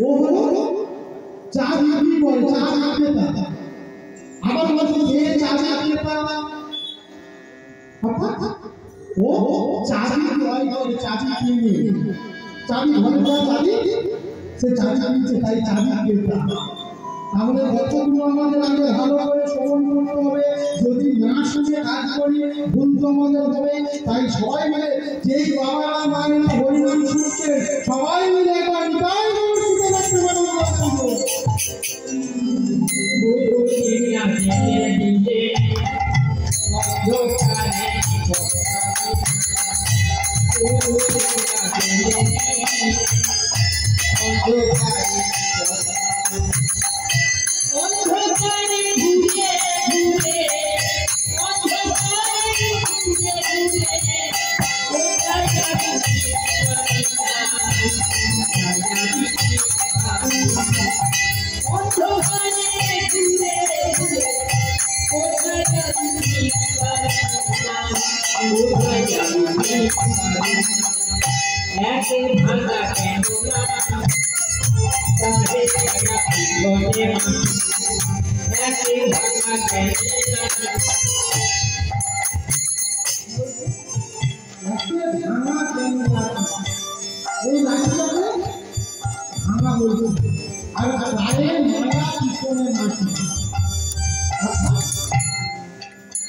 ও হলো চা বিক্রি করে, চা বিক্রেতা। আবার বলছে যে চা বিক্রেতা অর্থাৎ ও চাবি ক্রয় করে, চাবি কিনে, চাবি ঘরে দেওয়া চাবি সে চাবি কিনছে, তাই চাবি ক্রেতা। তাহলে কতগুলো আমাদের আগে ভালো করে শ্রবণ করতে হবে। যদি না শুনে কাজ করি ভুল তো আমাদের হবে। তাই সবাই মিলে যেই বাবারা মায়েরা হরিনাম শুনছে সবাই মিলে একবার নিতাই গৌর রাখতে পারবো।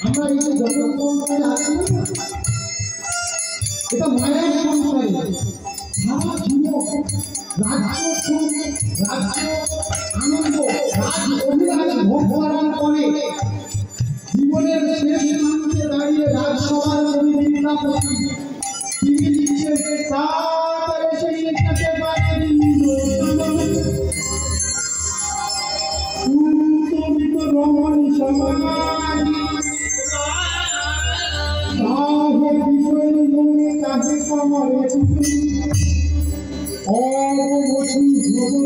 আমরা এই জগৎ সংসারে আছি, এটা মায়ের সংসারে সারা জীবন রাজ্য আনন্দ রাজ অভিরাজ ভোগ করার পরে জীবনের শেষ প্রান্তে দাঁড়িয়ে রাজসভার বিদ্যাপতি তিনি দিচ্ছেন তাড়াতাড়ি সেই কাছে বাড়ি তুমি তো রমণ সমাজ তাহে বিষয় মনে কাছে সময় অবধি ভব